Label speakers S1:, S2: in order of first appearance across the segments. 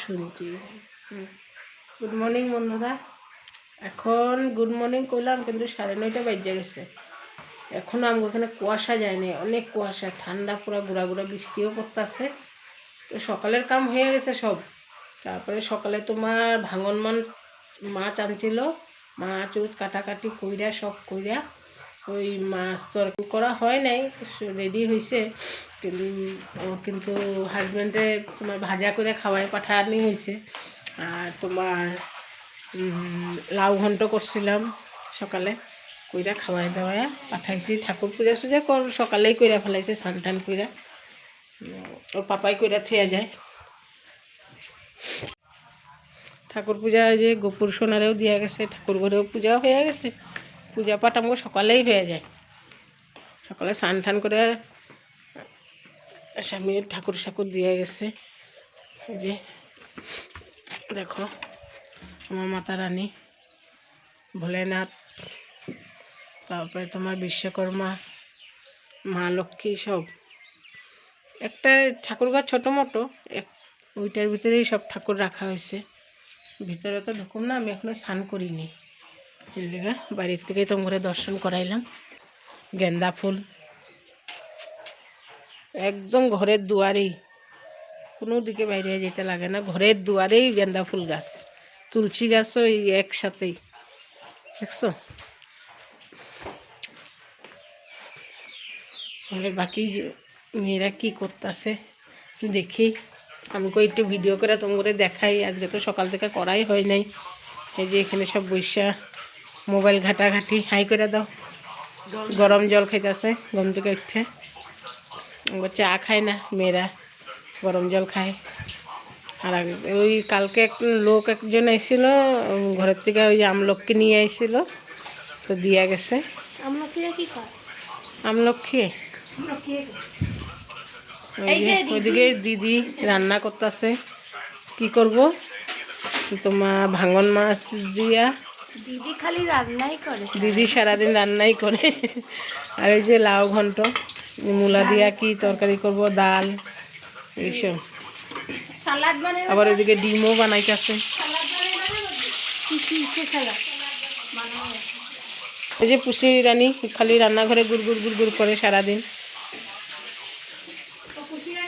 S1: শুনছি। Good morning বন্ধুরা, এখন গুড মর্নিং করলাম কিন্তু 9:30 বাজে গেছে। এখনও আমাকে ওখানে কুয়াশা যায়নি, অনেক কুয়াশা, ঠান্ডা, পুরো গুঁড়া গুঁড়া বৃষ্টিও পড়তেছে। তো সকালের কাম হয়ে গেছে সব। তারপরে সকালে তোমার ভাঙন মাছ আনছিল, মাছ কাটাকাটি কইরা সব কইরা ওই মাছ তরকারি করা হয় নাই, রেডি হয়েছে, কিন্তু হাজব্যান্ডে তোমার ভাজা করে খাওয়াই পাঠানি হয়েছে। আর তোমার লাউ ঘন্ট করছিলাম সকালে, কইরা খাওয়াই দাওয়াই পাঠাইছি। ঠাকুর পূজা সুজা সকালেই কইরা ফেলাইছে, স্নান টান কইরা ওর পাপাই কইরা থুয়া যায়। ঠাকুর পূজা যে গোপুর সোনারেও দিয়া গেছে, ঠাকুর ঘরেও পূজাও হয়ে গেছে। পূজা পাঠ আমাকে সকালেই হয়ে যায়। সকালে স্নান টান করে স্বামীর ঠাকুর দিয়ে গেছে। এই যে দেখো আমার মাতা রানী, ভোলেনাথ, তারপরে তোমার বিশ্বকর্মা, মা লক্ষ্মী, সব একটা ঠাকুর ঘর ছোটো মোটো, ওইটার ভিতরেই সব ঠাকুর রাখা হয়েছে। ভিতরে তো ঢুকুম না, আমি এখনো স্নান করিনি, এলাকা বাড়ির থেকেই তোমার দর্শন করাইলাম। গেন্দা ফুল একদম ঘরের দুয়ারেই, কোনো দিকে বাইরে যেতে লাগে না, ঘরের দুয়ারেই গেন্দা ফুল গাছ, তুলসী গাছও এই একসাথেই, দেখছো। বাকি মেয়েরা কি করতেছে দেখি, আমি একটু ভিডিও করে তোমাকে দেখাই। আজকে তো সকাল থেকে করাই হয় নাই। এই যে এখানে সব বৈশা মোবাইল ঘাটাঘাটি। হাই করে দাও। গরম জল খাইতেছে ঘুম থেকে উঠে। চা খায় না মেয়েরা, গরম জল খায়। আর ওই কালকে লোক একজন এসেছিল ঘরের থেকে, ওই যে আমলক্ষী নিয়ে আইছিল, তো দিয়া গেছে। আমলক্ষী ওইদিকে দিদি রান্না করতেছে। কি করব তোমার ভাঙন মাছ দিয়া,
S2: দিদি খালি রান্নাই করে,
S1: দিদি সারাদিন রান্নাই করে। আর এই যে লাউ ঘন্ট, মূলা দিয়া কি তরকারি করব, ডাল, এইসব। আবার ওইদিকে ডিমও বানাইতেছে। এই যে পুষি রানী খালি রান্নাঘরে গুড় গুড় গুড় গুড় করে সারাদিন।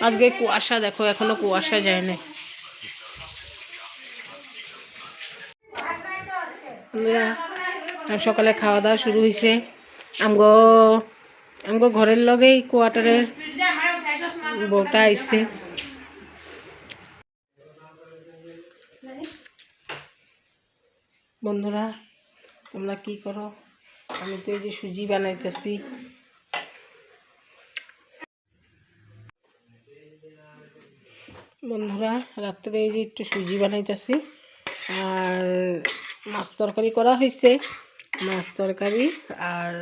S1: আজকে কুয়াশা দেখো, এখনো কুয়াশা যায় না। সকালে খাওয়া দাওয়া শুরু হয়েছে। আমগো ঘরের লগেই কোয়ার্টারের বউটা আইছে। বন্ধুরা তোমরা কি করো? আমি তো এই যে সুজি বানাইতেছি। বন্ধুরা রাত্রে এই যে একটু সুজি বানাইতেছি, আর মাছ তরকারি করা হয়েছে। মাছ তরকারি আর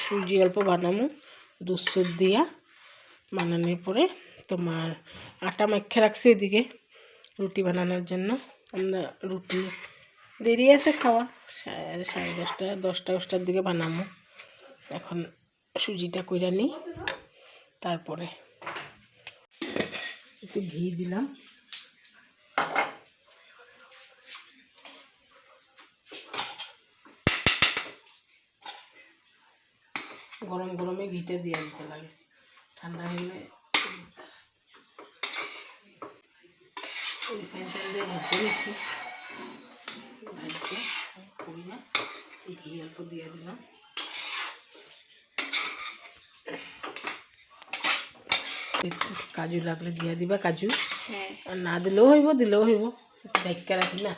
S1: সুজি অল্প বানাবো, দুধ সুদ দিয়া বানানোর পরে তোমার আটা মাখা রাখছি এদিকে রুটি বানানোর জন্য। আমরা রুটি দেরি আছে খাওয়া, 10:30 10টার দিকে বানাবো। এখন সুজিটা কইরা নিই, তারপরে একটু ঘি দিলাম। গরম গরমে ঘিটা দিয়ে দিতে লাগে, ঠান্ডা হলে রিফাইন তেল দিয়ে ভেজে নিচ্ছি। ভাজতে করি না, ঘি অল্প দিয়ে দিলাম। কাজু লাগলে দিয়ে দিবা কাজু, আর না দিলেও হইব, দিলেও হইব, ঢাকা রাখি না।